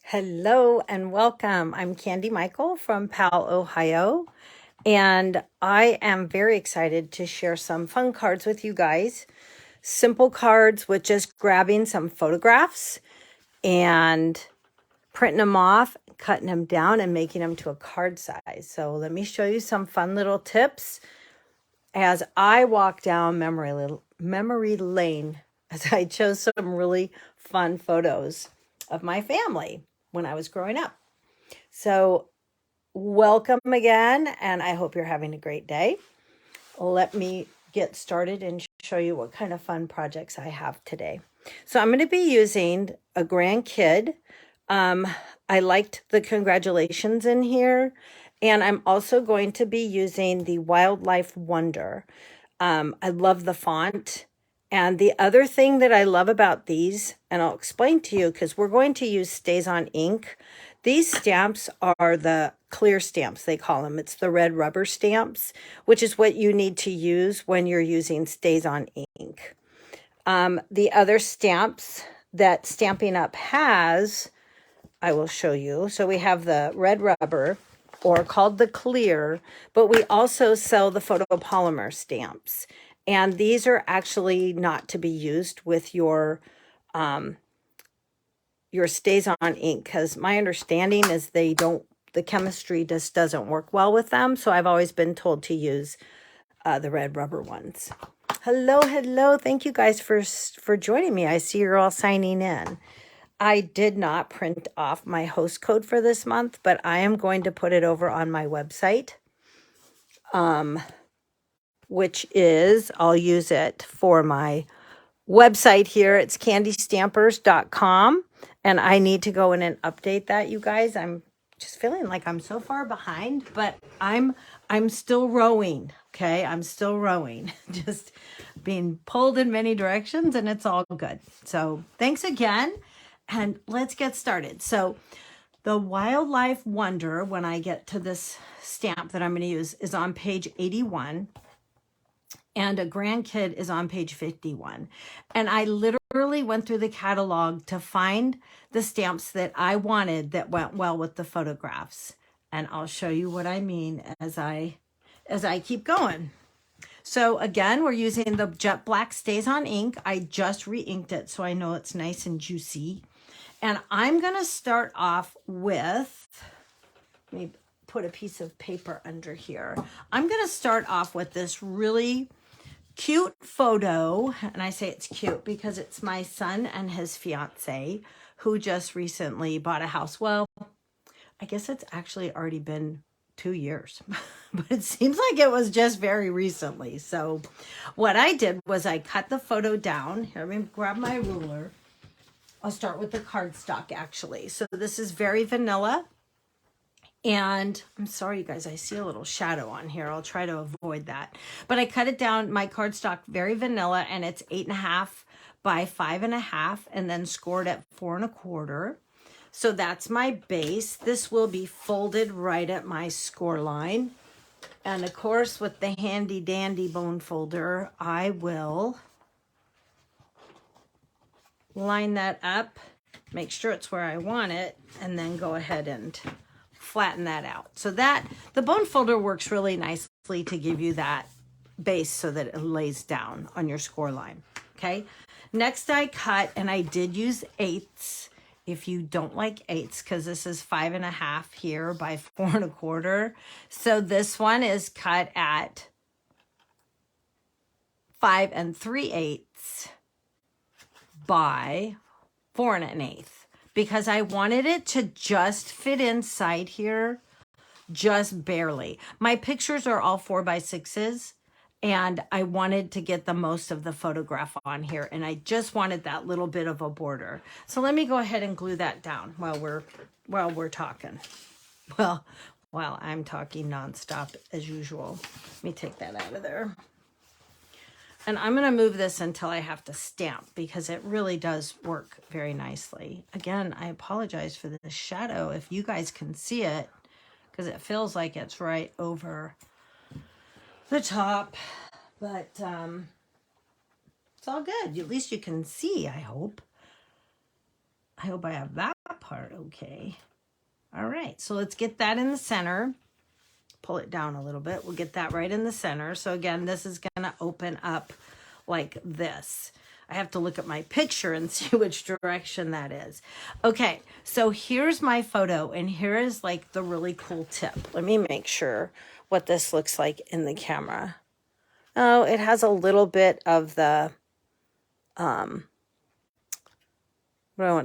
Hello and welcome. I'm Candy Michael from Powell, Ohio, and I am very excited to share some fun cards with you guys. Simple cards with just grabbing some photographs and printing them off, cutting them down, and making them to a card size. So let me show you some fun little tips as I walk down memory lane as I chose some really fun photos of my family when I was growing up. So, welcome again, and I hope you're having a great day. Let me get started and show you what kind of fun projects I have today. So, I'm going to be using a grandkid. I liked the congratulations in here, and I'm also going to be using the Wildlife Wonder. I love the font. And the other thing that I love about these, and I'll explain to you because we're going to use Staz-On ink. These stamps are the clear stamps, they call them. It's the red rubber stamps, which is what you need to use when you're using Staz-On ink. The other stamps that Stampin' Up! Has, I will show you. So we have the red rubber, or called the clear, but we also sell the photopolymer stamps. And these are actually not to be used with your Staz-On ink, because my understanding is the chemistry just doesn't work well with them. So I've always been told to use the red rubber ones. Hello. Thank you guys for joining me. I see you're all signing in. I did not print off my host code for this month, but I am going to put it over on my website, which is, I'll use it for my website here. It's candystampers.com, and I need to go in and update that, you guys. I'm just feeling like I'm so far behind, but I'm still rowing, okay? I'm still rowing, just being pulled in many directions, and it's all good. So thanks again, and let's get started. So the Wildlife Wonder, when I get to this stamp that I'm going to use, is on page 81. And a grandkid is on page 51. And I literally went through the catalog to find the stamps that I wanted that went well with the photographs. And I'll show you what I mean as I keep going. So again, we're using the jet black Staz-On ink. I just re-inked it, so I know it's nice and juicy. And I'm going to start off with, let me put a piece of paper under here. I'm going to start off with this really cute photo, and I say it's cute because it's my son and his fiance who just recently bought a house. Well, I guess it's actually already been 2 years, but it seems like it was just very recently. So what I did was I cut the photo down. Here, let me grab my ruler. I'll start with the cardstock actually. So this is very vanilla. And I'm sorry, you guys, I see a little shadow on here. I'll try to avoid that. But I cut it down, my cardstock, very vanilla, and it's 8.5 by 5.5, and then scored at 4.25. So that's my base. This will be folded right at my score line. And of course, with the handy dandy bone folder, I will line that up, make sure it's where I want it, and then go ahead and flatten that out. So that the bone folder works really nicely to give you that base so that it lays down on your score line. Okay. Next I cut, and I did use eighths. If you don't like eighths, because this is 5.5 here by 4.25. So this one is cut at 5 3/8 by 4 1/8. Because I wanted it to just fit inside here, just barely. My pictures are all 4x6s, and I wanted to get the most of the photograph on here, and I just wanted that little bit of a border. So let me go ahead and glue that down while we're talking. Well, while I'm talking nonstop as usual. Let me take that out of there. And I'm going to move this until I have to stamp because it really does work very nicely. Again, I apologize for the shadow if you guys can see it because it feels like it's right over the top. But it's all good. At least you can see, I hope. I hope I have that part okay. All right, so let's get that in the center. Pull it down a little bit. We'll get that right in the center. So again, this is going to open up like this. I have to look at my picture and see which direction that is. Okay, so here's my photo, and here is like the really cool tip. Let me make sure what this looks like in the camera. Oh, it has a little bit of the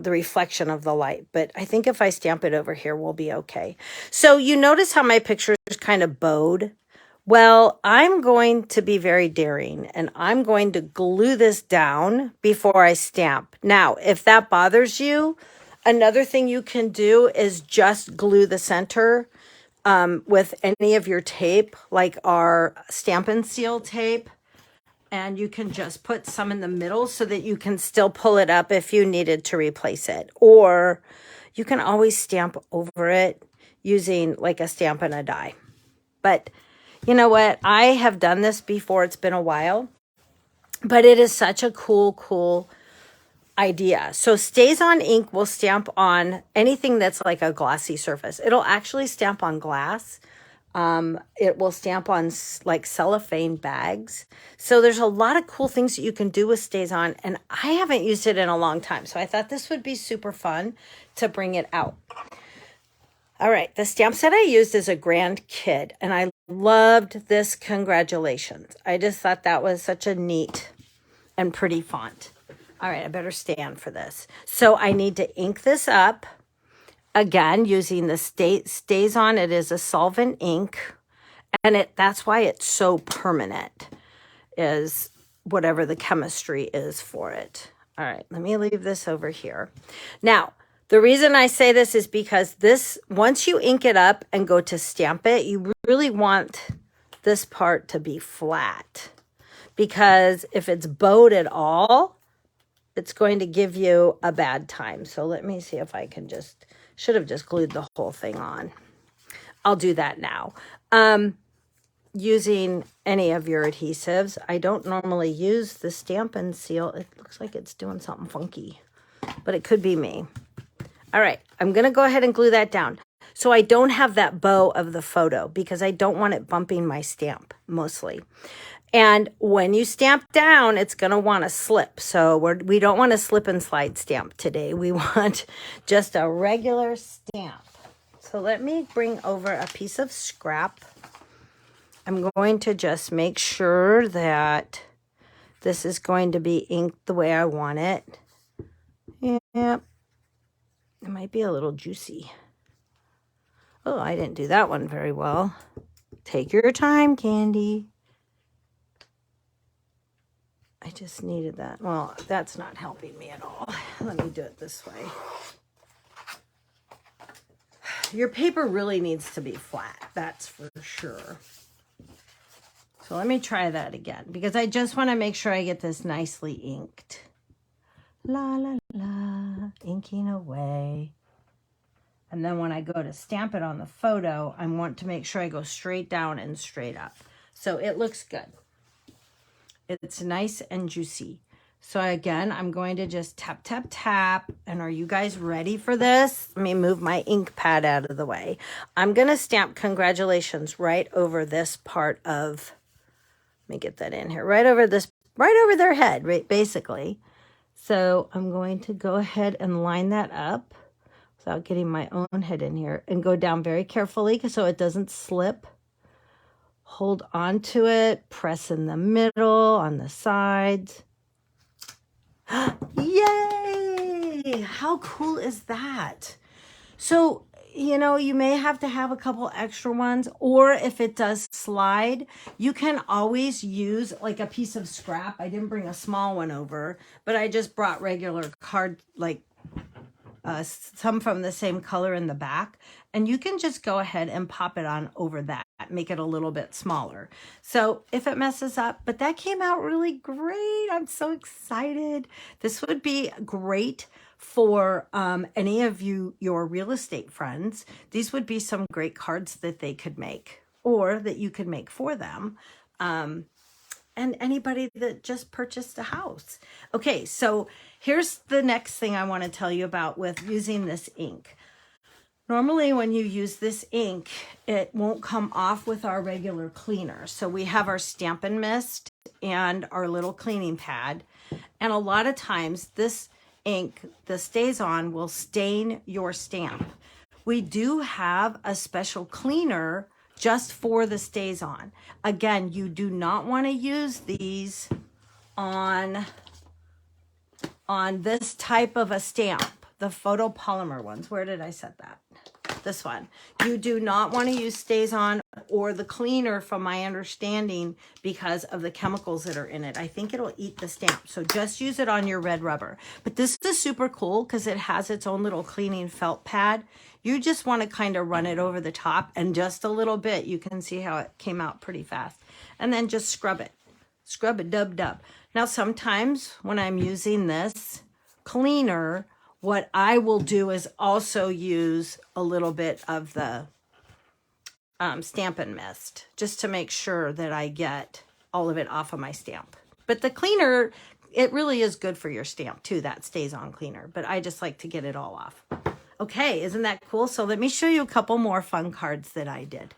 the reflection of the light, but I think if I stamp it over here, we'll be okay. So you notice how my picture is kind of bowed? Well, I'm going to be very daring, and I'm going to glue this down before I stamp. Now, if that bothers you, another thing you can do is just glue the center with any of your tape, like our Stamp and Seal tape. And you can just put some in the middle so that you can still pull it up if you needed to replace it. Or you can always stamp over it using like a stamp and a die. But you know what? I have done this before. It's been a while. But it is such a cool idea. So Staz-On ink will stamp on anything that's like a glossy surface. It'll actually stamp on glass. It will stamp on like cellophane bags. So there's a lot of cool things that you can do with Staz-On, and I haven't used it in a long time. So I thought this would be super fun to bring it out. All right, the stamp set I used is a Grand Kid, and I loved this congratulations. I just thought that was such a neat and pretty font. All right, I better stand for this. So I need to ink this up. Again, using the Staz-On, it is a solvent ink, and that's why it's so permanent, is whatever the chemistry is for it. All right, let me leave this over here. Now, the reason I say this is because once you ink it up and go to stamp it, you really want this part to be flat, because if it's bowed at all, it's going to give you a bad time. So let me see if I can should have just glued the whole thing on. I'll do that now. Using any of your adhesives. I don't normally use the Stamp and Seal. It looks like it's doing something funky, but it could be me. All right, I'm gonna go ahead and glue that down. So I don't have that bow of the photo because I don't want it bumping my stamp mostly. And when you stamp down, it's going to want to slip. So we don't want a slip and slide stamp today. We want just a regular stamp. So let me bring over a piece of scrap. I'm going to just make sure that this is going to be inked the way I want it. Yep. It might be a little juicy. Oh, I didn't do that one very well. Take your time, Candy. I just needed that. Well, that's not helping me at all. Let me do it this way. Your paper really needs to be flat. That's for sure. So let me try that again, because I just want to make sure I get this nicely inked. La, la, la, inking away. And then when I go to stamp it on the photo, I want to make sure I go straight down and straight up. So it looks good. It's nice and juicy. So again, I'm going to just tap, tap, tap. And are you guys ready for this? Let me move my ink pad out of the way. I'm going to stamp congratulations right over this part of, let me get that in here, right over their head, right, basically. So I'm going to go ahead and line that up without getting my own head in here, and go down very carefully so it doesn't slip. Hold on to it, press in the middle, on the sides. Yay! How cool is that? So, you may have to have a couple extra ones, or if it does slide, you can always use like a piece of scrap. I didn't bring a small one over, but I just brought regular card, like some from the same color in the back, and you can just go ahead and pop it on over that, make it a little bit smaller. So if it messes up, but that came out really great. I'm so excited. This would be great for any of your real estate friends. These would be some great cards that they could make, or that you could make for them. and anybody that just purchased a house. Okay, so here's the next thing I want to tell you about with using this ink. Normally when you use this ink, it won't come off with our regular cleaner. So we have our Stampin' Mist and our little cleaning pad. And a lot of times this ink, the Staz-On, will stain your stamp. We do have a special cleaner just for the Staz-On. Again, you do not want to use these on this type of a stamp, the photopolymer ones. Where did I set that? This one. You do not want to use Staz-On or the cleaner, from my understanding, because of the chemicals that are in it. I think it'll eat the stamp. So just use it on your red rubber. But this is super cool because it has its own little cleaning felt pad. You just want to kind of run it over the top, and just a little bit. You can see how it came out pretty fast. And then just scrub it. Scrub it, dub dub. Now sometimes when I'm using this cleaner, what I will do is also use a little bit of the Stampin' Mist, just to make sure that I get all of it off of my stamp. But the cleaner, it really is good for your stamp too, that Staz-On cleaner. But I just like to get it all off. Okay, isn't that cool? So let me show you a couple more fun cards that I did.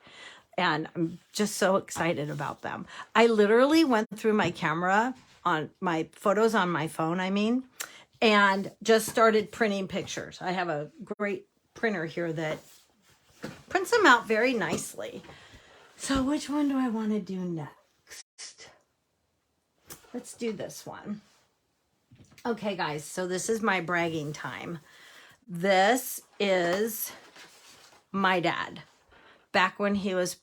And I'm just so excited about them. I literally went through my camera on my photos on my phone, and just started printing pictures. I have a great printer here that prints them out very nicely. So which one do I want to do next? Let's do this one. Okay, guys, so this is my bragging time. This is my dad. Back when he was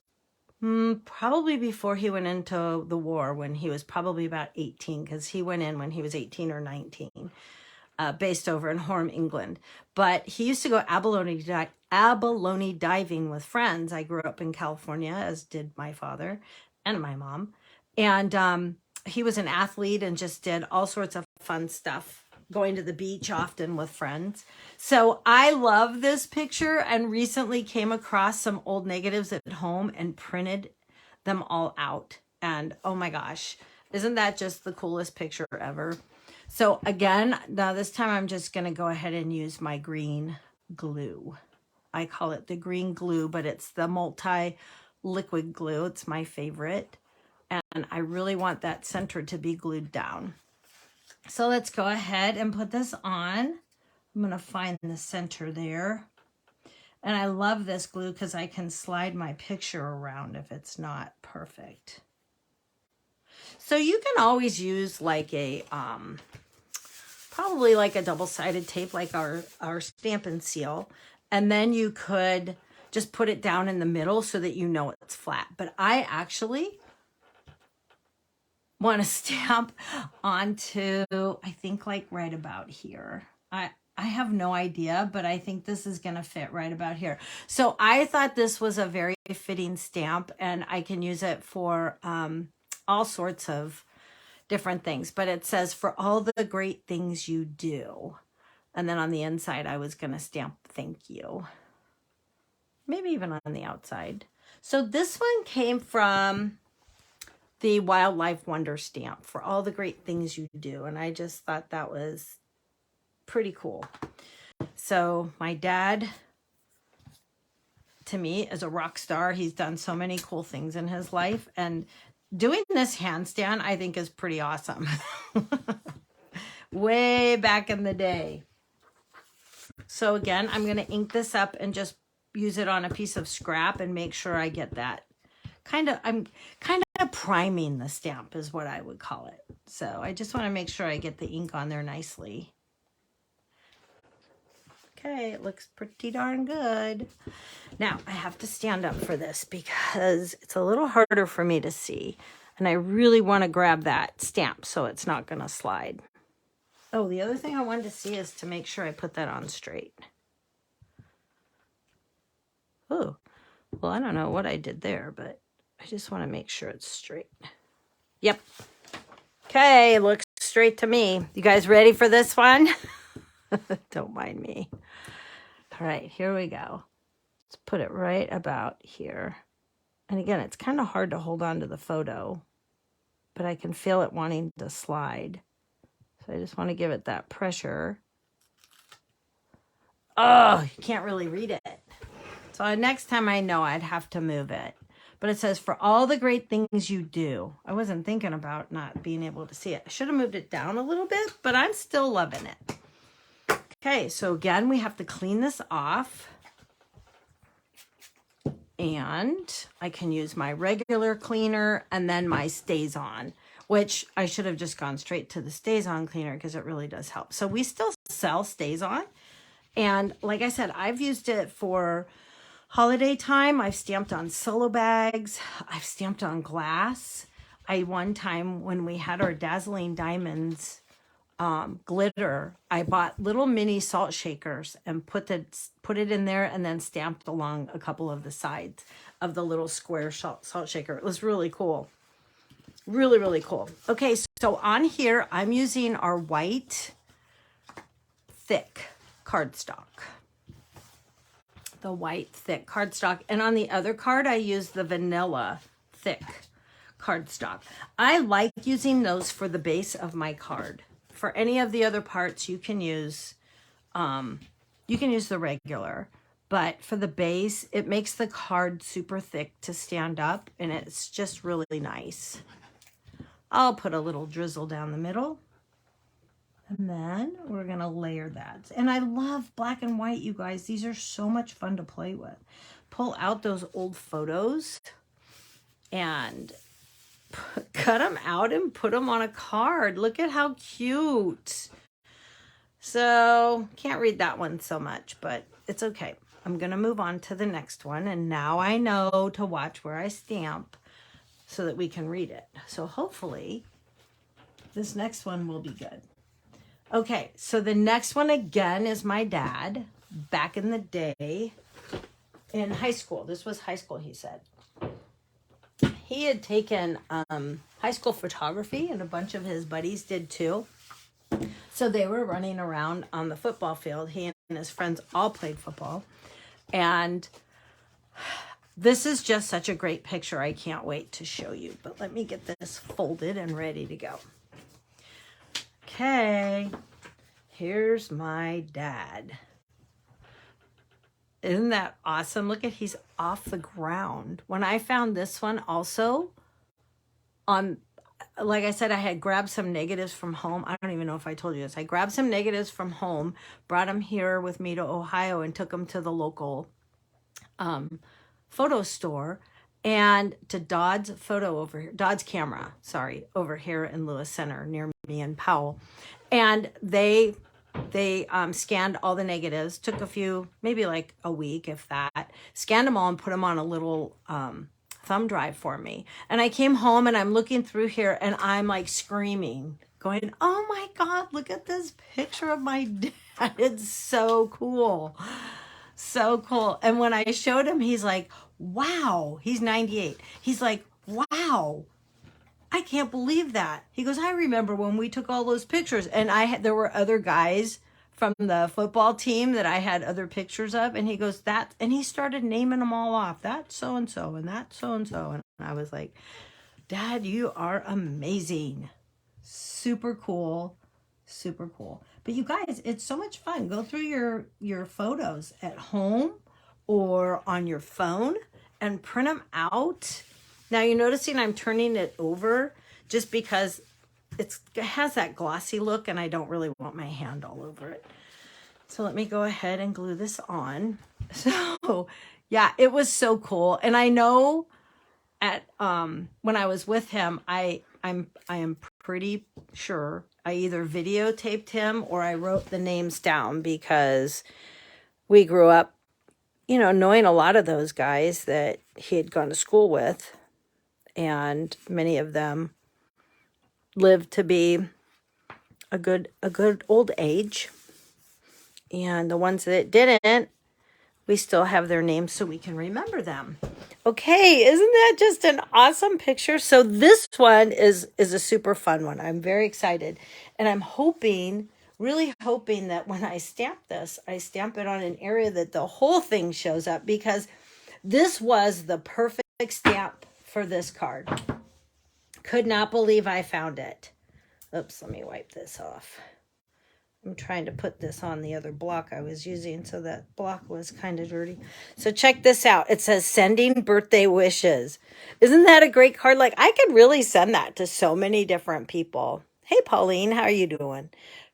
probably before he went into the war, when he was probably about 18, because he went in when he was 18 or 19. Based over in Horham, England. But he used to go abalone diving with friends. I grew up in California, as did my father and my mom. And he was an athlete and just did all sorts of fun stuff, going to the beach often with friends. So I love this picture, and recently came across some old negatives at home and printed them all out. And oh my gosh, isn't that just the coolest picture ever? So again, now this time I'm just going to go ahead and use my green glue. I call it the green glue, but it's the multi-liquid glue. It's my favorite. And I really want that center to be glued down. So let's go ahead and put this on. I'm going to find the center there. And I love this glue because I can slide my picture around if it's not perfect. So you can always use like a, probably like a double-sided tape, like our Stampin' Seal. And then you could just put it down in the middle so that you know it's flat. But I actually want to stamp onto, I think like right about here. I have no idea, but I think this is going to fit right about here. So I thought this was a very fitting stamp, and I can use it for all sorts of different things. But it says, for all the great things you do. And then on the inside, I was going to stamp thank you. Maybe even on the outside. So this one came from the Wildlife Wonder stamp, for all the great things you do. And I just thought that was pretty cool. So my dad, to me, is a rock star. He's done so many cool things in his life. And doing this handstand, I think, is pretty awesome. Way back in the day. So again, I'm going to ink this up and just use it on a piece of scrap and make sure I get that. I'm kind of priming the stamp is what I would call it. So I just want to make sure I get the ink on there nicely. Okay, it looks pretty darn good. Now I have to stand up for this because it's a little harder for me to see. And I really want to grab that stamp so it's not going to slide. Oh, the other thing I wanted to see is to make sure I put that on straight. Oh, well, I don't know what I did there, but I just want to make sure it's straight. Yep. Okay, looks straight to me. You guys ready for this one? Don't mind me. All right, here we go. Let's put it right about here. And again, it's kind of hard to hold on to the photo but I can feel it wanting to slide. So I just want to give it that pressure. Oh, you can't really read it. So next time I know I'd have to move it. But it says, for all the great things you do. I wasn't thinking about not being able to see it. I should have moved it down a little bit, but I'm still loving it. Okay, so again, we have to clean this off. And I can use my regular cleaner and then my Staz-On, which I should have just gone straight to the Staz-On cleaner because it really does help. So we still sell Staz-On. And like I said, I've used it for holiday time. I've stamped on solo bags. I've stamped on glass. One time when we had our Dazzling Diamonds glitter, I bought little mini salt shakers and put it in there and then stamped along a couple of the sides of the little square salt shaker. It was really cool. Really, really cool. Okay, so on here, I'm using our white thick cardstock. The white thick cardstock. And on the other card, I use the vanilla thick cardstock. I like using those for the base of my card. For any of the other parts, you can use the regular. But for the base, it makes the card super thick to stand up, and it's just really nice. I'll put a little drizzle down the middle. And then we're going to layer that. And I love black and white, you guys. These are so much fun to play with. Pull out those old photos and cut them out and put them on a card. Look at how cute. So, can't read that one so much, but it's okay. I'm going to move on to the next one. And now I know to watch where I stamp so that we can read it. So hopefully this next one will be good. Okay, so the next one again is my dad back in the day in high school. This was high school, he said. He had taken high school photography, and a bunch of his buddies did too. So they were running around on the football field. He and his friends all played football. And this is just such a great picture. I can't wait to show you. But let me get this folded and ready to go. Okay, here's my dad. Isn't that awesome? Look at, he's off the ground. When I found this one also, like I said, I had grabbed some negatives from home. I don't even know if I told you this. I grabbed some negatives from home, brought them here with me to Ohio, and took them to the local photo store and to Dodd's camera, over here in Lewis Center near me in Powell. And they scanned all the negatives, took a few, maybe like a week, if that, scanned them all and put them on a little thumb drive for me. And I came home and I'm looking through here and I'm like screaming, going, oh my God, look at this picture of my dad. It's so cool. So cool. And when I showed him, he's like, wow, he's 98. He's like, wow, I can't believe that. He goes, I remember when we took all those pictures, and there were other guys from the football team that I had other pictures of. And he goes, and he started naming them all off. That's so-and-so and that's so-and-so. And I was like, Dad, you are amazing. Super cool. Super cool. But you guys, it's so much fun. Go through your photos at home or on your phone and print them out. Now you're noticing I'm turning it over just because it has that glossy look and I don't really want my hand all over it. So let me go ahead and glue this on. So yeah, it was so cool. And I know when I was with him, I am pretty sure I either videotaped him or I wrote the names down, because we grew up, knowing a lot of those guys that he had gone to school with, and many of them lived to be a good old age. And the ones that didn't, we still have their names so we can remember them. Okay, isn't that just an awesome picture? So this one is a super fun one. I'm very excited. And I'm really hoping that when I stamp this, I stamp it on an area that the whole thing shows up, because this was the perfect stamp for this card. Could not believe I found it. Oops, let me wipe this off. I'm trying to put this on the other block I was using, so that block was kind of dirty. So check this out. It says sending birthday wishes. Isn't that a great card? Like, I could really send that to so many different people. Hey, Pauline, how are you doing?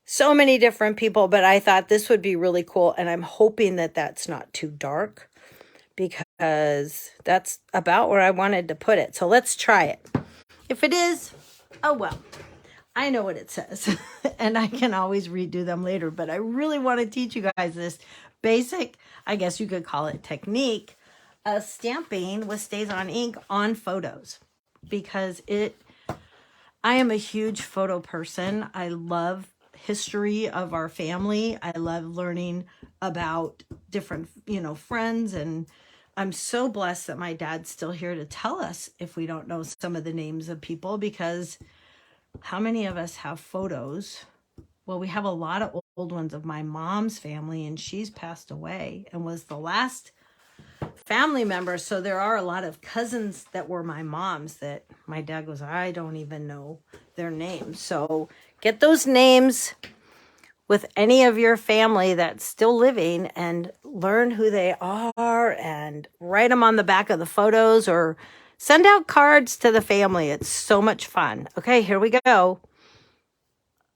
So many different people, but I thought this would be really cool, and I'm hoping that that's not too dark because that's about where I wanted to put it. So let's try it. If it is, oh well. I know what it says, and I can always redo them later, but I really want to teach you guys this basic, I guess you could call it technique, of stamping with Staz-On ink on photos, because I am a huge photo person. I love history of our family. I love learning about different, friends, and I'm so blessed that my dad's still here to tell us if we don't know some of the names of people, because how many of us have photos? Well, we have a lot of old ones of my mom's family, and she's passed away and was the last family member. So there are a lot of cousins that were my mom's that my dad goes, I don't even know their names. So get those names with any of your family that's still living and learn who they are and write them on the back of the photos or send out cards to the family. It's so much fun. Okay, here we go.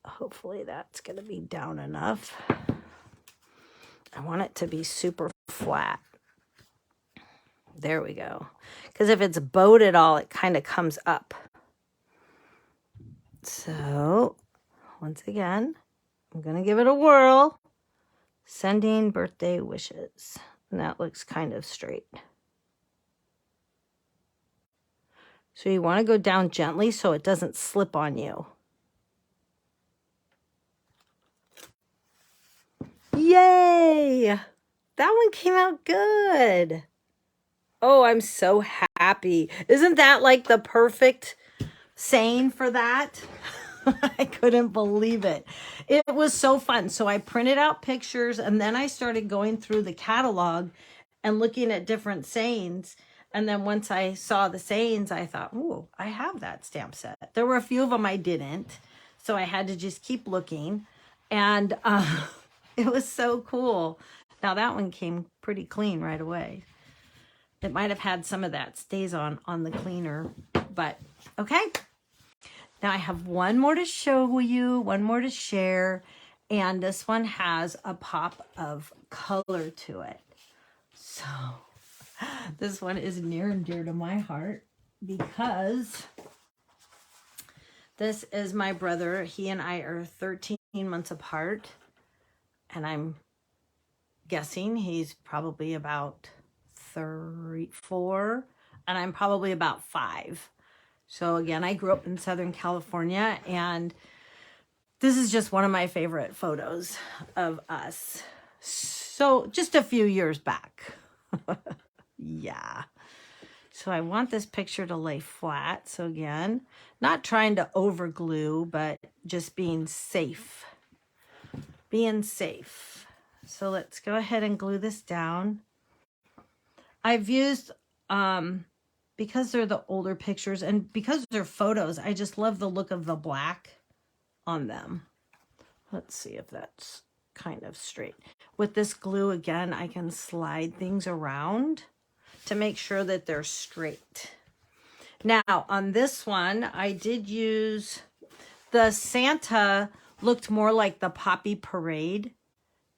Hopefully that's going to be down enough. I want it to be super flat. There we go. Because if it's bowed at all, it kind of comes up. So, once again, I'm going to give it a whirl. Sending birthday wishes. And that looks kind of straight. So you want to go down gently so it doesn't slip on you. Yay! That one came out good. Oh, I'm so happy. Isn't that like the perfect saying for that? I couldn't believe it. It was so fun. So I printed out pictures, and then I started going through the catalog and looking at different sayings. And then once I saw the sayings, I thought, oh, I have that stamp set. There were a few of them I didn't. So I had to just keep looking. And it was so cool. Now that one came pretty clean right away. It might have had some of that Staz-On on the cleaner. But okay. Now I have one more to show you, one more to share. And this one has a pop of color to it. So this one is near and dear to my heart because this is my brother. He and I are 13 months apart, and I'm guessing he's probably about 4, and I'm probably about 5. So again, I grew up in Southern California, and this is just one of my favorite photos of us. So just a few years back. Yeah. So I want this picture to lay flat. So again, not trying to over glue, but just being safe. Being safe. So let's go ahead and glue this down. I've used, because they're the older pictures and because they're photos, I just love the look of the black on them. Let's see if that's kind of straight. With this glue, again, I can slide things around to make sure that they're straight. Now, on this one, I did use the Santa looked more like the Poppy Parade,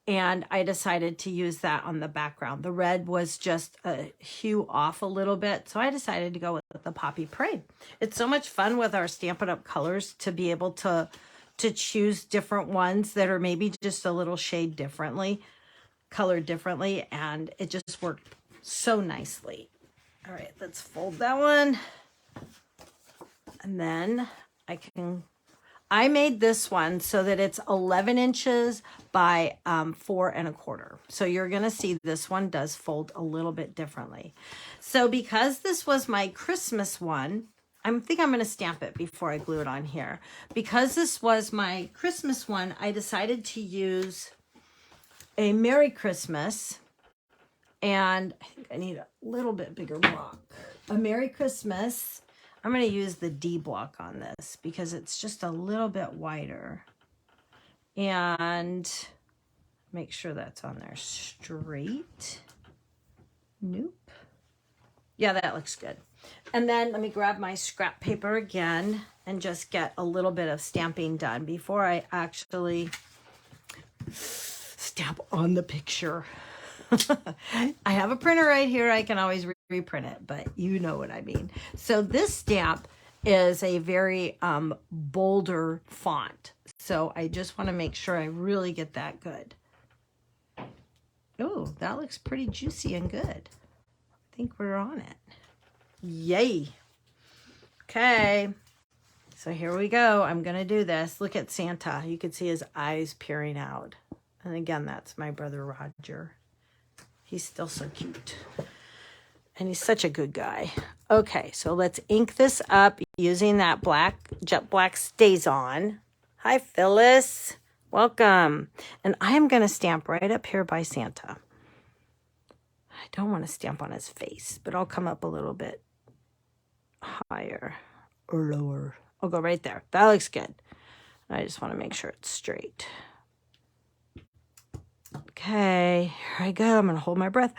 and I decided to use that on the background. The red was just a hue off a little bit, so I decided to go with the Poppy Parade. It's so much fun with our Stampin' Up! Colors to be able to choose different ones that are maybe just a little shade differently, colored differently, and it just worked so nicely. All right, let's fold that one. And then I made this one so that it's 11 inches by 4 1/4. So you're going to see this one does fold a little bit differently. So because this was my Christmas one, I think I'm going to stamp it before I glue it on here. Because this was my Christmas one, I decided to use a Merry Christmas. And I think I need a little bit bigger block. A Merry Christmas I'm going to use the D block on this because it's just a little bit wider. And make sure that's on there straight. Nope. Yeah, that looks good. And then let me grab my scrap paper again and just get a little bit of stamping done before I actually stamp on the picture. I have a printer right here. I can always reprint it, but you know what I mean. So this stamp is a very bolder font. So I just want to make sure I really get that good. Oh, that looks pretty juicy and good. I think we're on it. Yay. Okay. So here we go. I'm going to do this. Look at Santa. You can see his eyes peering out. And again, that's my brother Roger. He's still so cute. And he's such a good guy. Okay, so let's ink this up using that jet black Staz-On. Hi, Phyllis. Welcome. And I am going to stamp right up here by Santa. I don't want to stamp on his face, but I'll come up a little bit higher or lower. I'll go right there. That looks good. I just want to make sure it's straight. Okay, here I go. I'm going to hold my breath.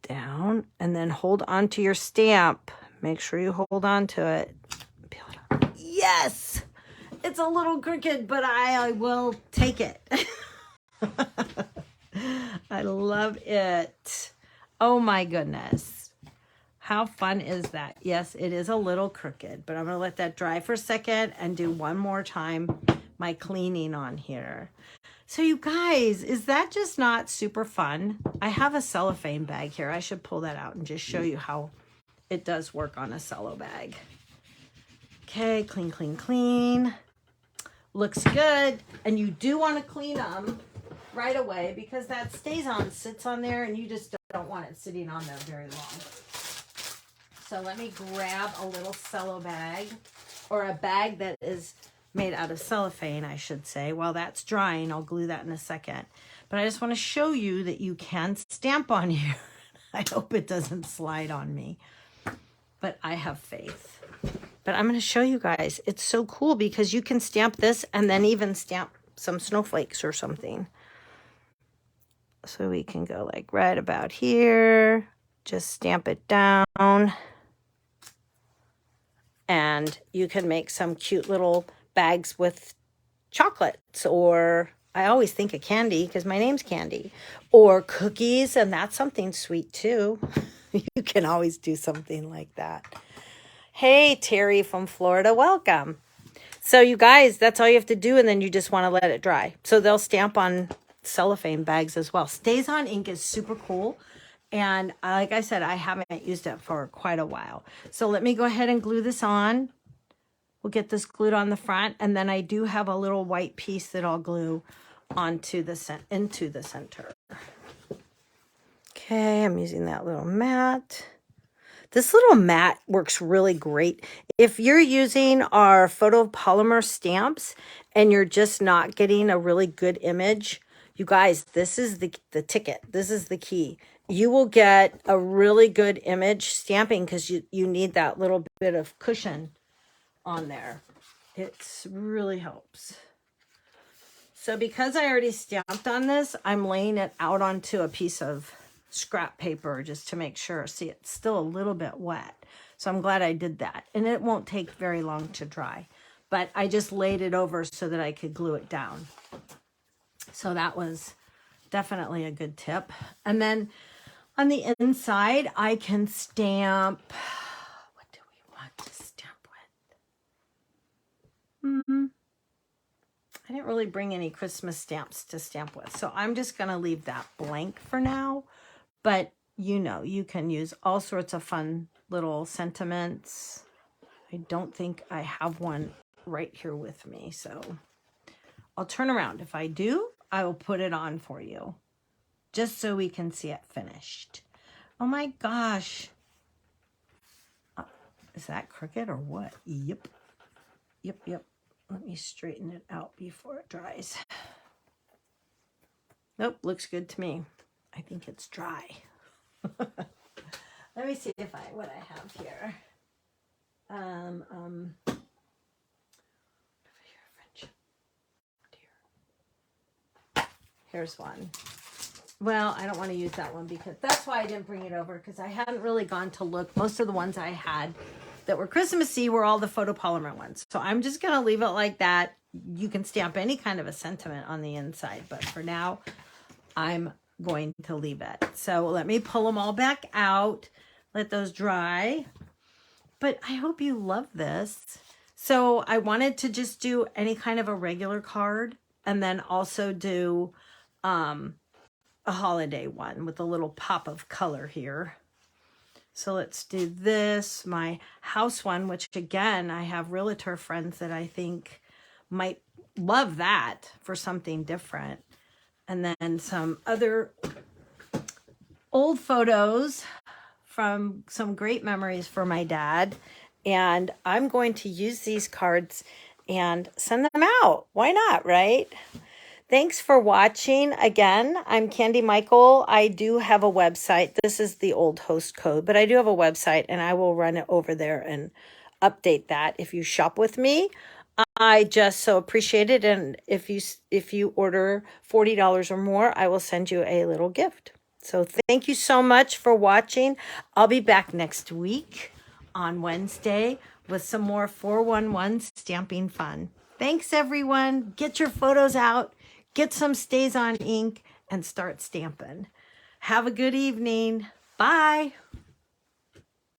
Down, and then hold on to your stamp. Make sure you hold on to it. Peel it up. Yes! It's a little crooked, but I will take it. I love it. Oh my goodness. How fun is that? Yes, it is a little crooked, but I'm going to let that dry for a second and do one more time my cleaning on here. So you guys, is that just not super fun? I have a cellophane bag here. I should pull that out and just show you how it does work on a cello bag. Okay, clean, clean, clean. Looks good. And you do want to clean them right away because that Staz-On sits on there and you just don't want it sitting on there very long. So let me grab a little cello bag, or a bag that is made out of cellophane, I should say. While that's drying, I'll glue that in a second. But I just want to show you that you can stamp on here. I hope it doesn't slide on me, but I have faith. But I'm going to show you guys. It's so cool because you can stamp this and then even stamp some snowflakes or something. So we can go like right about here. Just stamp it down. And you can make some cute little bags with chocolates, or I always think of candy because my name's Candy, or cookies, and that's something sweet too. You can always do something like that. Hey, Terry from Florida, welcome. So you guys, that's all you have to do, and then you just want to let it dry. So they'll stamp on cellophane bags as well. Staz-On ink is super cool. And like I said, I haven't used it for quite a while. So let me go ahead and glue this on. We'll get this glued on the front. And then I do have a little white piece that I'll glue onto into the center. Okay, I'm using that little mat. This little mat works really great. If you're using our photopolymer stamps and you're just not getting a really good image, you guys, this is the ticket. This is the key. You will get a really good image stamping because you need that little bit of cushion on there. It really helps. So because I already stamped on this, I'm laying it out onto a piece of scrap paper just to make sure. See, it's still a little bit wet. So I'm glad I did that. And it won't take very long to dry. But I just laid it over so that I could glue it down. So that was definitely a good tip. And then on the inside, I can stamp. What do we want to stamp with? I didn't really bring any Christmas stamps to stamp with. So I'm just going to leave that blank for now. But you know, you can use all sorts of fun little sentiments. I don't think I have one right here with me. So I'll turn around. If I do, I will put it on for you, just so we can see it finished. Oh my gosh. Is that crooked or what? Yep. Yep. Let me straighten it out before it dries. Nope, looks good to me. I think it's dry. Let me see if what I have here. Here's one. Well, I don't want to use that one because that's why I didn't bring it over, because I hadn't really gone to look. Most of the ones I had that were Christmassy were all the photopolymer ones. So I'm just going to leave it like that. You can stamp any kind of a sentiment on the inside, but for now, I'm going to leave it. So let me pull them all back out, let those dry. But I hope you love this. So I wanted to just do any kind of a regular card and then also do a holiday one with a little pop of color here. So let's do this, my house one, which again, I have realtor friends that I think might love that for something different. And then some other old photos from some great memories for my dad. And I'm going to use these cards and send them out. Why not, right? Thanks for watching. Again, I'm Candy Michael. I do have a website. This is the old host code, but I do have a website and I will run it over there and update that if you shop with me. I just so appreciate it. And if you order $40 or more, I will send you a little gift. So thank you so much for watching. I'll be back next week on Wednesday with some more 411 stamping fun. Thanks, everyone. Get your photos out. Get some Staz-On ink and start stamping. Have a good evening. Bye.